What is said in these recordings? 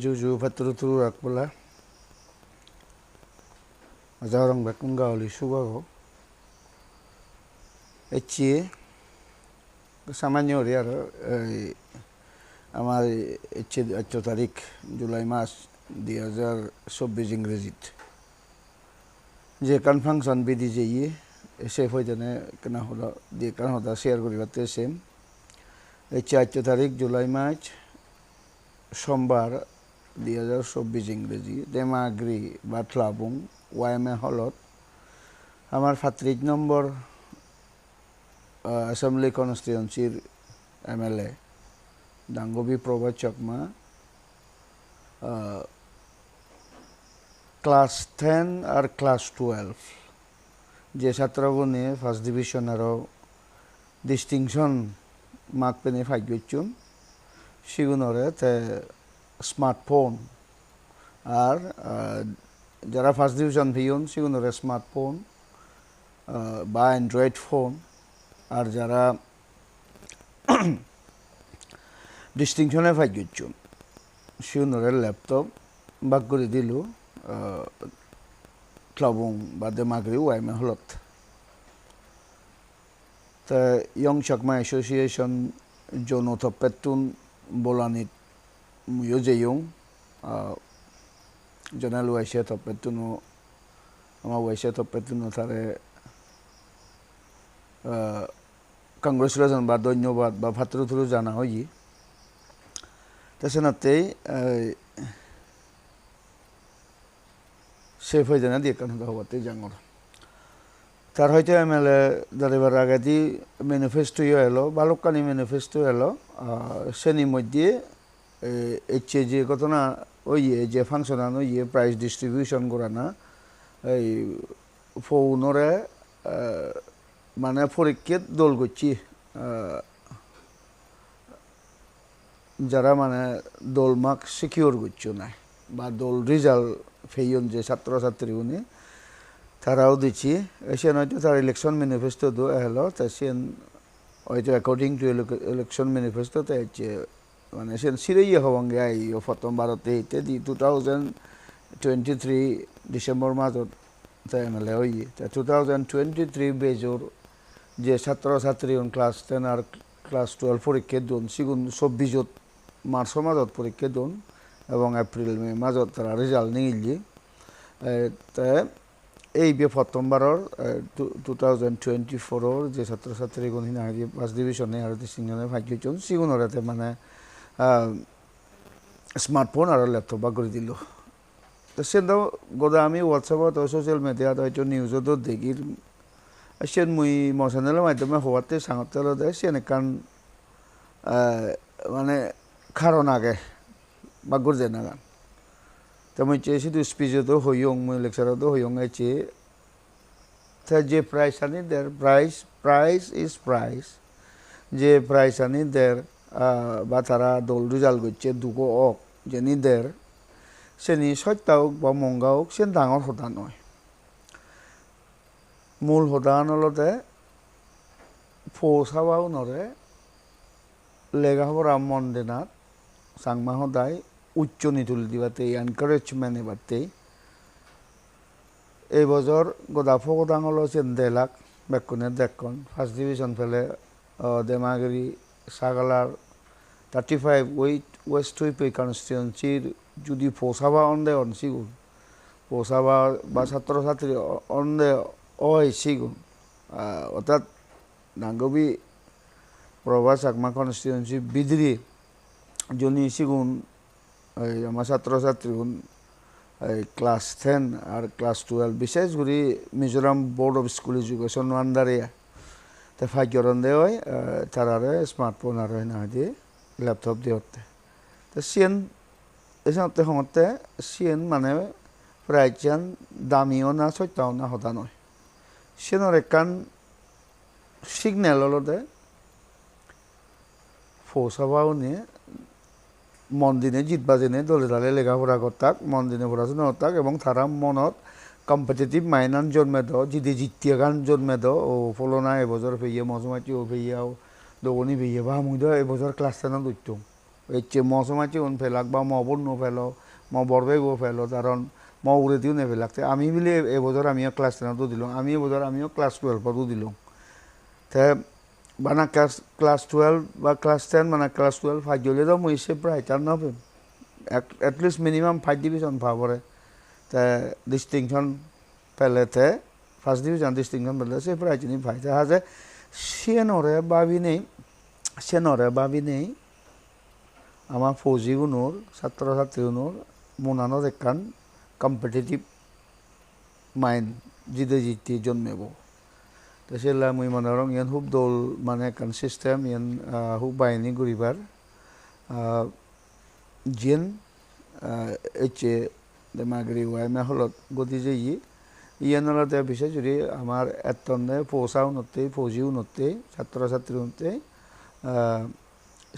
juju fatru akpala azarang bakunga oli sugago echi সামান্য আর আমার 8 তারিখ জুলাই মাস 2024 ইংরেজিত যে কান ফাংশন বিধি যে এসে হইতেনে কেনা হলো দিয়ে কান হতা শেয়ার করিবাতে সেম 8 তারিখ জুলাই মাস সোমবার 2024 ইংরেজি দেমাগ্রি বাটলাবুং ওয়াইমে হলত আমার 35 নম্বর অ্যাসেম্বলি কনস্টিটিউয়েন্সির এমএলএ ডাঙ্গবি প্রভাত চাকমা ক্লাস 10 আর ক্লাস 12 যে ছাত্রগণে ফার্স্ট ডিভিশন আরও ডিস্টিংশন মার্ক পেনে ফাইগুচ্ছুন সিগুনরে তে স্মার্টফোন আর যারা ফার্স্ট ডিভিশন ভিউন সিগুনরে স্মার্টফোন বা অ্যান্ড্রয়েড ফোন আর যারা ডিস্টিংশনে ফাইগুচ্ছুন সিগুনরে ল্যাপটপ বাক করে দিল ক্লাবুং বা দেমাগ্রি ওয়াইমে হলত তা ইয়ং চাকমা এসোসিয়েশন যৌন পেতুন বলানিত মুয়ো যেয়ং জনাল ওয়াইসে পেতুনো আমার ওয়াইসে পেতুনো তারে কংগ্রেচুলেশন বা ধন্যবাদ বা ভাতৃথুরু জানা হই তাছাড়াতেই সেফ হয়ে জানা দিয়ে কান হওয়াতে জাঙর তার হয়তো এমএলএ দাঁড়িবার আগে ম্যানিফেস্টো এলো বালুকানি ম্যানিফেস্টো এলো সেনির মধ্যে এচ্ছে যে ঘটনা ওই যে ফাংশনান ওই প্রাইজ ডিস্ট্রিবিউশন করা না এই ফৌনরে মানে পরীক্ষার দোল করছি যারা মানে দোল মার্ক সিকিউর করছো না বা দোল রেজাল্ট ফেইন যে ছাত্রছাত্রী উনি তারাও দিচ্ছি সেন হয়তো তার ইলেকশন ম্যানিফেস্টো দো এলো তা সেন হয়তো অ্যাকর্ডিং টু ইলেকশন ম্যানিফেস্টো তাই হচ্ছে মানে সেন সিরিয়ে হওয়াঙ্গে আই প্রথম ভারতে এইতে দি 2023 ডিসেম্বর মাসত তাই এমএলএ হই তা 2023 বেজোর যে ছাত্রছাত্রী ক্লাস 10 আর ক্লাস 12 পরীক্ষা দোন সিগুন 24 মার্চ মাসত পরীক্ষা দোন এবং এপ্রিল মে মাসত তারা রেজাল্ট নিয়ে তা এই প্রথমবারর 2024 যে ছাত্রছাত্রীগুণ ফার্স্ট ডিভিশনে আর ডিস্টিংশনে ভাগ্যজন সিগুণরাতে মানে স্মার্টফোন আর ল্যাপটপ বা করে দিল তো সেটাও গোদা আমি হোয়াটসঅ্যাপত সোশ্যাল মিডিয়াত হয়তো নিউজত দেখি সেন মুই মশানেলের মাধ্যমে হওয়াতে সাঙতে দেয় সেন একান মানে কারণ আগে বা গরজে না গান তা মুই চেয়েছি তো স্পিচতো হইয়ং মুই লেকচারতো হইয়ং আছে তা যে প্রাইস আনি দের প্রাইস ইজ প্রাইস যে প্রাইস আনি দের বা তারা দোল রেজাল্ট করছে দুগো অক যে নিদের সেনি সত্যা হোক বা মঙ্গা হোক সে ডাঙর হতা নয় মূল হতান হলতে ফৌসাবাও নরে লেখাপড়া মন দেনাত সাংমা সদায় উচ্চ নিতুল দিবাতে এনকারেজমেন্ট এবারতে এই বছর গোদা ফোকদাং হলো 1.5 লাখ বেকুনের দেখুন ফার্স্ট ডিভিশন ফেলে দেমাগিরি সাগালার 35 ওয়েস্ট হুইপে কনস্টিটিউয়েন্সির যদি ফৌসাবা অন্দে অনসিগুন ফৌসাবা বা ছাত্রছাত্রী অন্দে সিগুন অর্থাৎ নাঙ্গবি প্রভাস চাকমা কনস্টিটিউয়েন্সি বিদ্রি জনি সিগুন আমার ছাত্রছাত্রী ক্লাস 10 আর ক্লাস 12 বিশেষ করে Mizoram board of school education আন্ডারে তা ফাইকরণ দে হয় তারারে স্মার্টফোন আর হয় না দিয়ে ল্যাপটপ দিয়ে হতে তো সিএন এসে হতে সিএন মানে প্রায় চান দামিও না সত্যাও না হতা নয় সেনর একান সিগন্যাল হলতে ফৌসাবাও নিয়ে মন দিনে জিতবা জেনে দলে দলে লেখাপড়া করতাক মন দিনে পড়াশোনা করতাক এবং তারা মনত কম্পিটিটিভ মাইনান জন্মে দ যদি জিতিয়া গান জন্মে দ ও ফলনা এবছর ফেয়ে মজুমাটি ও ফেয়াও দগনি ফেয়ে বা মুই দ এবছর ক্লাস 10 উঠতাম হচ্ছে ম সমাজে উন ফেলাক বা ম বন্য ফেলো ম বরবেগো ফেলো কারণ ম উড়ে দিও নে ফেলাকতে আমি বলে এবছর আমিও ক্লাস 10 দিলাম আমি এবছর আমিও ক্লাস 12 দিলাম তে বানা ক্লাস 12 বা ক্লাস 10 মানে ক্লাস 12 ফাইভ গেলে তো মই সে প্রায় চার না পেম এটলিস্ট মিনিমাম 5 ডিভিশন পাবরে তে ডিস্টিংশন পেলেতে ফার্স্ট ডিভিশন ডিস্টিংশন পেলে সে প্রায় চিনি ফাইতে হাজে সেনরে ভাবি নেই আমার ফৌজি গুণর ছাত্র ছাত্রী গুণর মনানোর একখান কম্পিটিটিভ মাইন্ড জিতে জিতে জন্মেব তো সেলা মুই মনে রং ইয়ান খুব দল মানে একখান সিস্টেম ইয়ান খুব বাহিনী ঘুরিবার জিন এচে দেমাগরি ওয়াইমে হলত গতি যে ইয়ান হলতে বিশেষ যদি আমার এতনে পৌঁছা উন্নতি ফৌজি উন্নতি ছাত্র ছাত্রী উন্নতি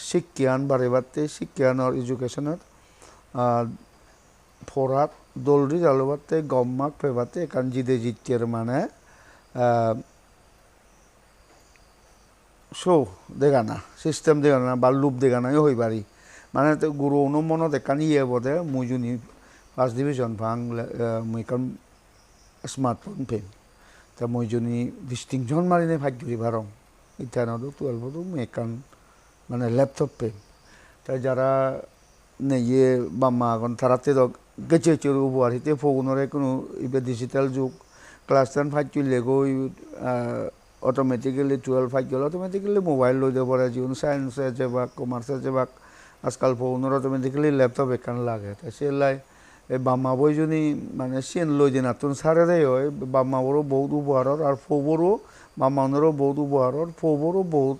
শিক্ষান বাড়িবাতে শিক্ষানোর এডুকেশনের ফরাত দলরি জালবাতে গম্মাক পেবাতে এখান জিদে জিতের মানে শো দেখানা সিস্টেম দেখানা বা লুপ দেখানাই হই পারি মানে গুরু অনুমনত এখান ইয়ে বোধে মুজুনি ফার্স্ট ডিভিশন ভাং মুই কারণ স্মার্টফোন পেন তা মুজুনি ডিস্টিংশন মারিনে ভাগ্যরি ভারং ইথানাদো 12 মুই এখান মানে ল্যাপটপ পেন তাই যারা নেইয়ে বাম্মা এখন তারাতে গেছে উপহার হিতে ফগুনরে কোনো ইবে ডিজিটাল যুগ ক্লাস 10 ফাইভ চলে গো অটোমেটিক্যালি 12 ফাইভ গেল অটোমেটিক্যালি মোবাইল লই দেব পারে যেমন সায়েন্স আছে বা কমার্স আছে বা আজকাল ফগুনর অটোমেটিক্যালি ল্যাপটপ এখান লাগে তাই সে লাই এই বাম্মা বই যদি মানে সেন লই দিন আতুন সারে দেয় হয় বাম্মাবরও বহুত উপহারর আর ফবরও বাম্মানেরও বহুত উপহারর ফবরও বহুত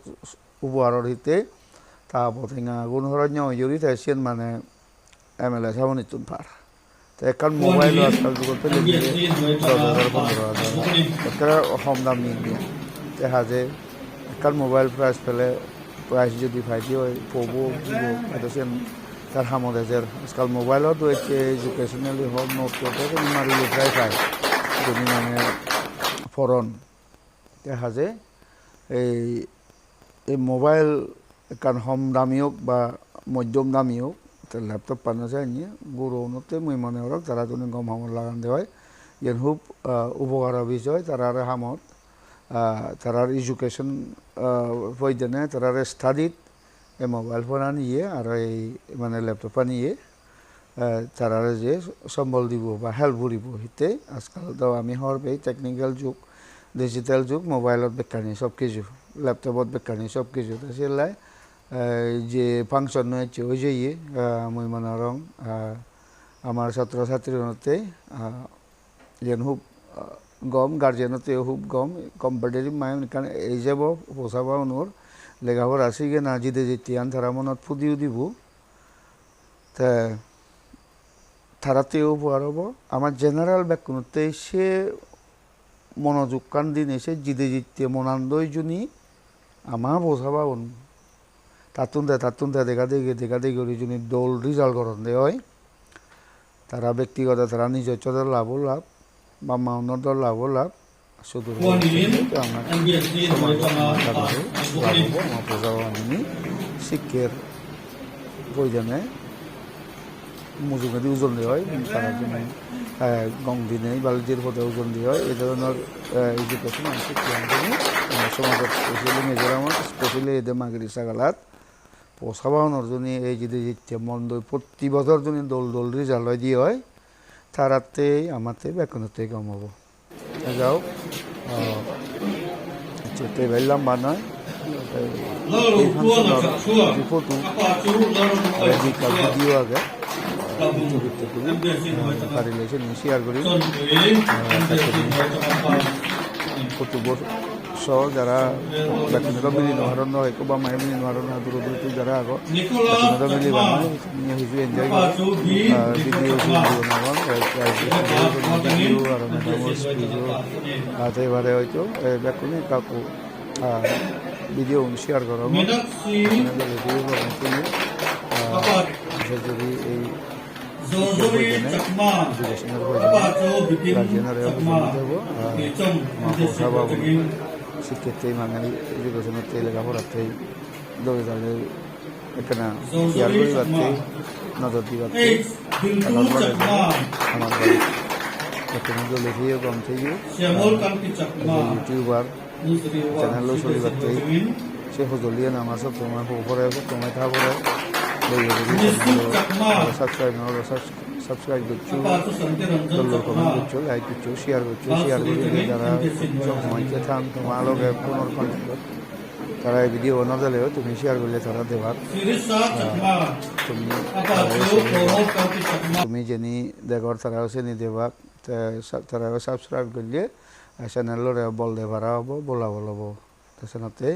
উপহারর হিতে তারপর গুণ হরণ্য জড়ি তাই সেন মানে এমএলএ সামনে তুন পার তো এখন মোবাইল আজকাল যুগত পেলে 10,000 15,000 একটা কম দাম নিয়ে দিয়ে দেখা যে এখন মোবাইল প্রাইস পেলে প্রাইস যদি ফাইটি হয় পবো এটা সেন তার হামদেজের আজকাল মোবাইলত হচ্ছে এডুকেশনালি হোক নোট করতে মারিলে প্রায় পায় যদি মানে ফরন দেখা যে এই মোবাইল কারণ কম দামি হোক বা মধ্যম দামি হোক তো ল্যাপটপ পানা যায় নিয়ে গুরু উন্নতে মুই মনে হরক তারা যদি গম হামত লাগান দেওয়ায় যেন খুব উপকার বিষয় তারার হামত তারার এডুকেশন প্রয়োজনে তারার স্টাডিত এই মোবাইল ফোন আনিয়ে আর এই মানে ল্যাপটপ আনিয়ে তারারে যে সম্বল দিব বা হেল্প করিব হিতে আজকাল তো আমি হর এই টেকনিক্যাল যুগ ডিজিটাল যুগ মোবাইলত বেকানি সব কিছু ল্যাপটপত বেকানি সব কিছু তো সেলাই যে ফাংশন হচ্ছে ওই যে মুই মনে রং আমার ছাত্র ছাত্রীতে যেন খুব গম গার্জেনতে খুব গম কম্পিটিটিভ মাইন্ড কারণ এই যাব পোষাবা অনুর লেখাপড়া আসি গে না জিদে যেতিয়ান তারা মনত ফুদিও দিব তা তারাতেও উপহার হব আমার জেনারেল ব্যাকুণতে সে মনোযোগ কান দিন এসে জিদে জিতে মনান্দই জুনি আমার বোঝাবা অনু তাতুনতে দেখা দেখি ওই জন্য দল রিজাল্ট করেন দে হয় তারা ব্যক্তিগত তারা নিজের চোদ্দ লাভও লাভ বা মাউন্নর লাভও লাভ শুধু আমার প্রজাবাহিনী শিক্ষের প্রয়োজনে মজুমেদি ওজন দেওয়া হয় তারা জন্য গং দিনে বালজির পথে ওজন দেওয়া হয় এই ধরনের এডুকেশন শিক্ষা সমাজত স্পেশালি মিজোরামত স্পেশালি এদের মাগরি সাগালাত পোষাবানোর জন্য এই যদি মন্দ প্রতি বছর যদি দল রিজাল্ট হয় দিয়ে হয় তারাতে আমাতে বেতনতে কমাবো যাও চেতে বেললাম বা নয় ফটো ভিডিও আগে পারিলে শেয়ার করি ফটো সহ যারা বেতনটা মিলি নোহারণ হয় বা মায়ে মিলি নোহারণ দূর দূরতে যারা আগত বেতনটা মিলি বানায় হিসু এনজয় করে ভিডিও ভিডিও আর ম্যাডামর স্পিচও এবারে হয়তো বেতনে কাকু ভিডিও শেয়ার করা যদি এই এডুকেশনের গার্জেনারে দেব শিক্ষার্থী মানে এডুকেশনের লেখাপড়াতেই দৌড়ে দাঁড়িয়ে এখানে শেয়ার করি পারতে নজর দিবাতে আমার বাড়ি এখানে চলে গিয়ে কম থেকে ইউটিউবার চ্যানেলও চলি পারতে সে হজলিয়ে নামাজ তোমার উপরে তোমায় থাকবে সাবস্ক্রাইব করছো দল্লোর কমেন্ট করছো লাইক করছো শেয়ার করে যারা সময়কে থান তোমার লগে পুনর কন্ট্যাক্ট তারা এই ভিডিও নজলেও তুমি শেয়ার করলে তারা দেবার তুমি যেনি দেখর তারাও চেনি দেবাক তারাও সাবস্ক্রাইব করলে চ্যানেলরে বল দেবারা হব বলা বল হব তাছাড়াতে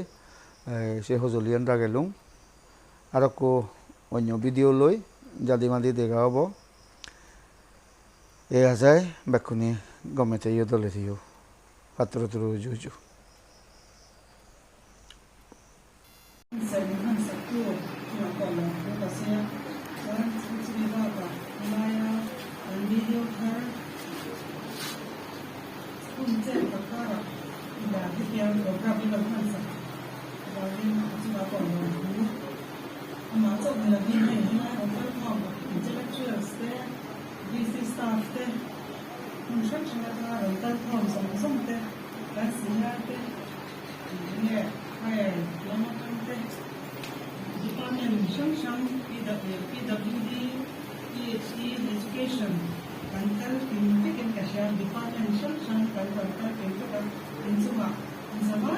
সে হজলিয়ান রাগেলুম আর অন্য ভিডিও লই জাদি মাদি দেখা হব এ আজায় বেক্ষণি গমেতে ইয়ে দলে দিও পাত্র তুরু জুজু Education, Bantal, Pintikin, Kasha, Department, Shan, Bantal, Pintikin, Insuma, Insama,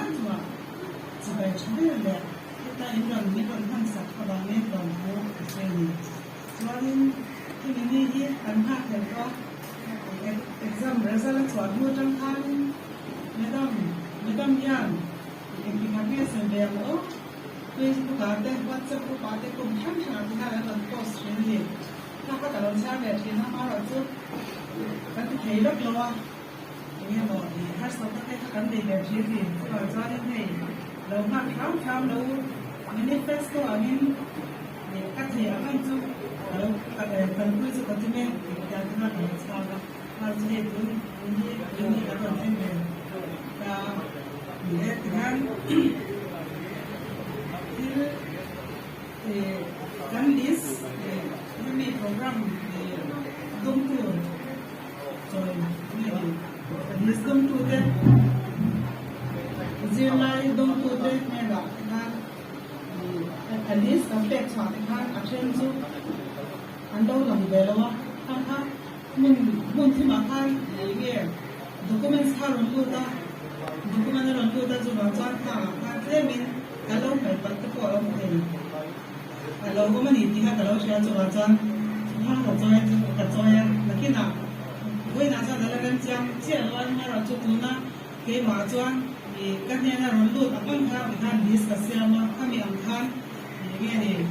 Sabay Chile, kita Indon, Nikon Hansa, Kabane, Bambu, Seni. Soalin, ini dia, Anha, Kelko, exam results, Wadu, Jangkan, Madam Yan, yang dipakai sendiri, Facebook ada, WhatsApp ada, kumpulan ada dalam post ini. Kita kalau cakap di nama orang tu, kan kita keluar, ini loh, harus kita kan di jadi, kalau jadi ni, lalu nak kam lalu manifesto amin, kita akan tu, lalu kan tu seperti ni, kita nak sekarang, harus itu ini akan ini, kita kan dan list ini program Gumtur, so ini list Gumtur deh, Zilai Gumtur deh, mereka kan list sampai saat kan action tu, anda orang belawa, kan mungkin makan ini dokumen sekarang tu dah, dokumen orang tu dah juga jangan kan termin kalau dapat tu orang mungkin. Kalau kamu ni tiga kalau saya coba cuan, kacauan, lagi nak, gue nasa dalam jam cialan mana cuci na, ke macuan, kan yang ada rundu, apa yang kita diskusi sama kami angkat, ini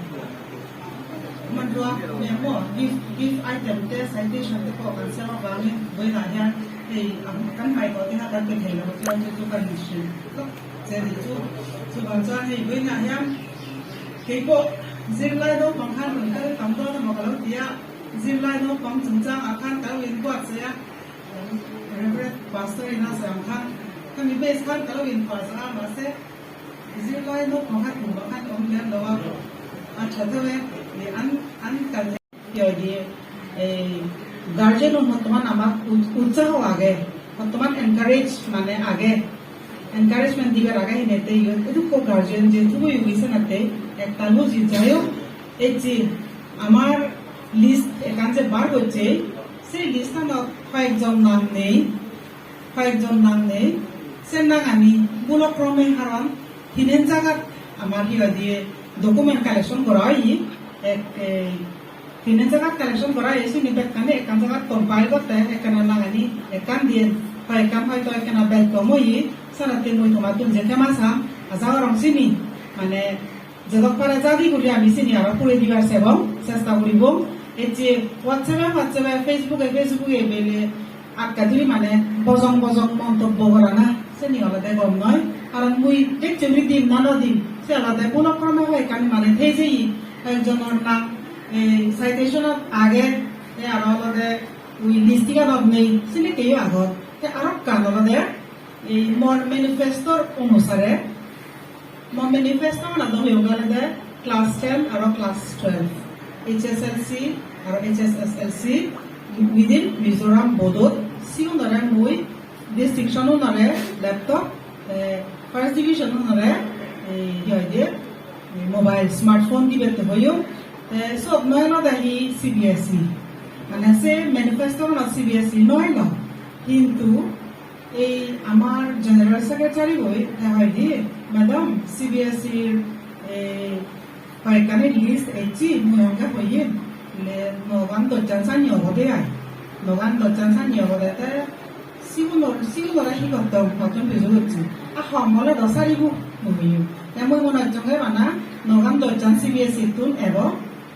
mandua, memo, give item test citation tu kau kan sama kami, gue nanya, kan baik kau tiga kan berhela, macam itu kan isu, jadi itu, coba cuan ni gue nanya, kau Zilai no pangkan mereka kantor nama kalau dia Zilai no pang jenjang akan kalau in kuat saya Reverend Pastor ina seangkan kami beskan kalau in pasal masih Zilai no pangkan pangkan orang lawa acadwe di an kan jadi guardian untuk teman nama usaha lagi teman encourage mana lagi encouragement diga lagi ini itu kok guardian jadi tu yang bisa nanti একটা লুজি যাইও এই যে আমার list এখানে যে বার হচ্ছে সেই লিস্টটা কয়েকজন নাম নেই সে নাম আমি বুলক্রমে হারাম হিনেন জায়গা আমার হিয়া দিয়ে ডকুমেন্ট কালেকশন করা হয় হিনেন জায়গা কালেকশন করা হয়েছে নিবেদনে এখান জায়গা কম্পাইল করতে এখানে নাগানি এখান দিয়ে এখান হয়তো এখানে বেলকম হই সারাতে মই তোমার তুমি যেতে মাসাম আজাও রংসিনি মানে Jadok para jadi kuliah di sini apa kuliah di luar sebab saya tahu ribu, itu WhatsApp, Facebook beli agak dulu mana bozong montok bogorana seni ala deh gomnoy, aran mui dek cemri dim nana dim, saya ala deh punak ramai hoy kami mana tezi, ekjon orang citation age, ala deh ui listiga dog nei, sini kayu agot, arab kan ala deh, mon manifesto unusare. Mau manifesto mana dong yoga ada class 10 আৰু class 12 HSLC আৰু HSSLC within Mizoram boardত CO নৰে মই ডিস্ট্রিকশনও নৰে laptop first ডিভিশনও নৰে ইহতে mobile smartphone দিবেতে হইও সব নয় ন দাহি CBSE মানে সে ম্যানিফেস্টো না CBSE নয় ন কিন্তু এই আমার জেনারেল সেক্রেটারি হই হয় দিয়ে ম্যাডাম CBSE পাইকানে লিস্ট এচি মুয়ঙ্গা হইয়ে নগান দজান সানিও হদে আই নগান দজান সানিও হদে তে সিগুনরা হিগত কতন বেজো হচ্ছে আ হমলে দসারিবু মুহিও এমন মনে জঙ্গে মানা নগান দজান CBSE তুন এব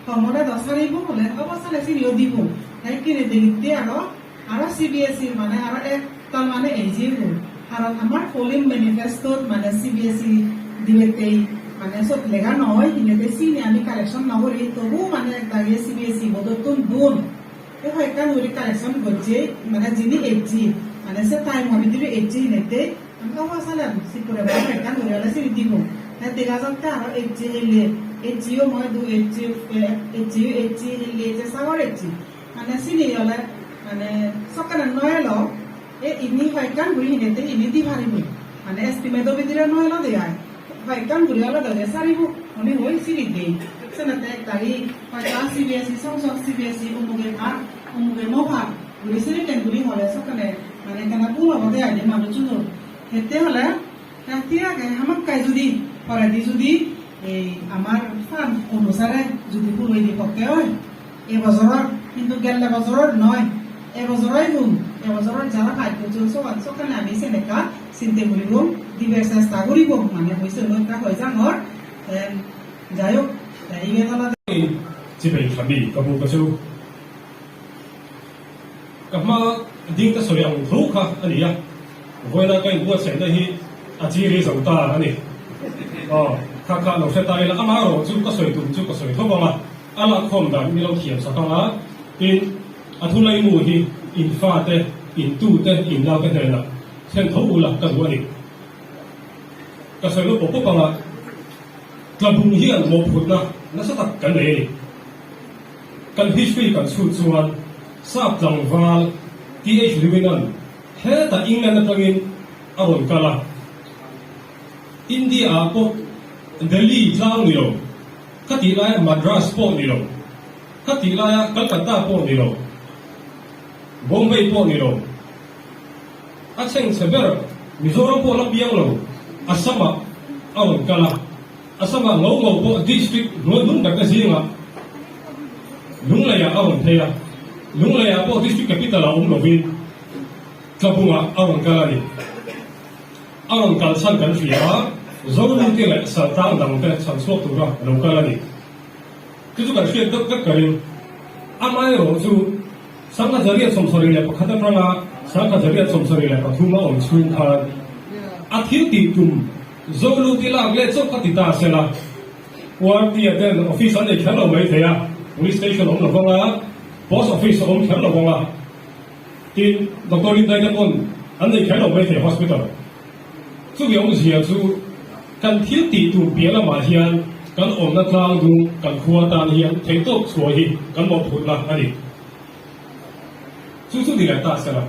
হমলে দসারিবু হলে অবসালে সিরিও দিব তাই কিনে দিতে আর CBSE মানে আর এক তার মানে এজিবু কারণ আমার পোলিং ম্যানিফেস্টোত মানে CBSE দিবেতেই মানে সব লেখা নহয় কিন্তু চিনি আমি কালেকশন নকরি তবু মানে দাঁড়িয়ে CBSE বোধতুন দুন এই হয়টা নরি কালেকশন করছে মানে যিনি এজি মানে সে টাইম হবে দিবি এজি নেতে আমি অবসালাম সিপুরে বা হয়টা নরি হলে সিনি দিব তাই দেখা যাচ্ছে আর এজি হেলে এজিও মই দু এজি হেলে যে সাগর এজি মানে সিনি হলে মানে সকালে নয় ল ইনি হয়টা ঘুরি নেতে ইনি দি ভারিব মানে এস্টিমেট ভিতরে নয় ল দেয় হয়কান ঘুরিয়ালো দাদা সারিবু আমি হই সিরি দেই সেনাতে তাই হয়তা CBSE সংসদ CBSE umuge moha ঘুরি সিরি টেন ঘুরি হলে সকালে মানে কেনা পুরো হতে আইলে মানুষ চুনো হেতে হলে রাতি আগে আমাক কাই যদি পরে দি যদি এই আমার ফান অনুসারে যদি পুরো দি পকে হয় এই বছর কিন্তু গেলে বছর নয় এই বছরই গুণ এই বছর যারা খাদ্য চলছে সকালে আমি সেনেকা চিন্তা করিব দিবে চেষ্টা করিব মানে হয়েছে লোকটা হয়ে যাঙর যাই হোক এই বেলা জিবে খাবি কাবু কাছু কামা দিন তা সরি আং থুখা আনিয়া বয়না কাই বুয়া সেদা হি আজি রে জংতা ani khakha lo se tai la ama ro chu ka soi thobanga ala khom da mi lo khiam sakanga in athulai mu hi in fa te in tu te in la ka la sen tho ula ka duani ka soi lo popo panga tlabung hian mo phutna na sa tak kan le kan history kan chu chuan sap tlangwal th liwinan he ta england atangin aron kala India po Delhi tlang ni lo khati lai Madras po ni lo khati lai Calcutta po ni lo Bombay po ni lo acheng seber Mizoram po lang biang lo Asama aron kala Asama ngau po district lodun ka kasinga lunglaya aron theya lunglaya po district capital a lovin kabunga aron kala ni aron kalsan kan fiya zolu ti la saltang dang te san sok tu ra lo kala ni kitu kan fiya tak karin amai ro chu sanga jariya somsori la khata pranga sanga jariya somsori la thuma on chun kha athil ti tum zolu ti la le chok khati ta sela war ti den office an de khalo mai theya police station om lo banga post office om khalo banga tin doctor in dai kon an de khalo mai the hospital chu yong sia chu kan thil ti tu biala ma hian kan om na tlang du kan khuwa tan hian thei tok chhuai hi kan mo phut la ani chu ni la ta sela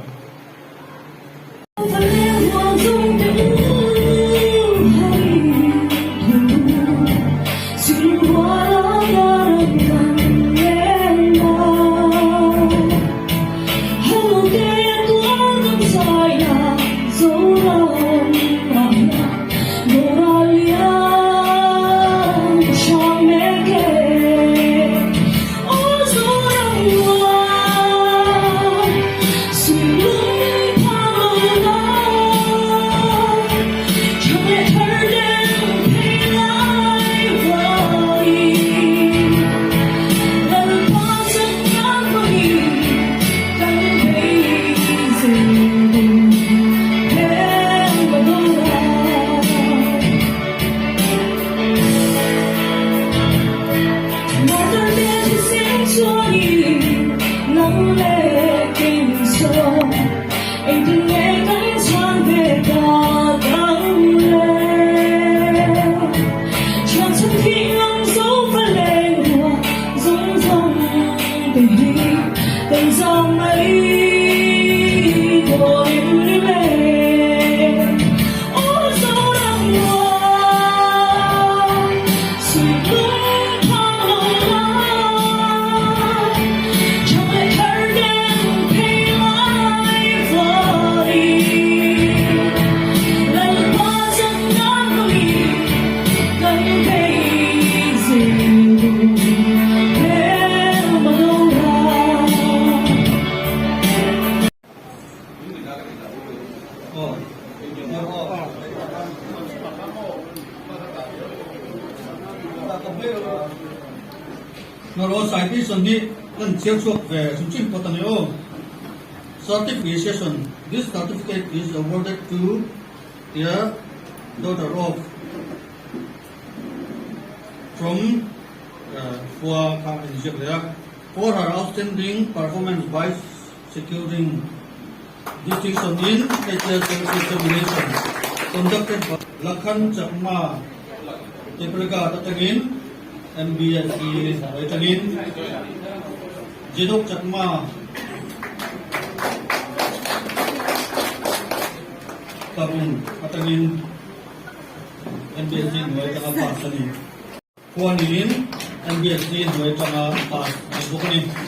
让春天冷锁。nó rồi sai cái phần đi lần chiếu chuộc về chúng chim có tận yêu certification. This certificate is awarded to the daughter of from for her outstanding performance by securing distinction in HR service examination conducted by Lakhan Chakma Teprika Tatagin MBSE Vitamin Jidok Chakma Tabung Tatagin MBSE Vitamin Pasani Kuanin MBSE Vitamin Pas Bukani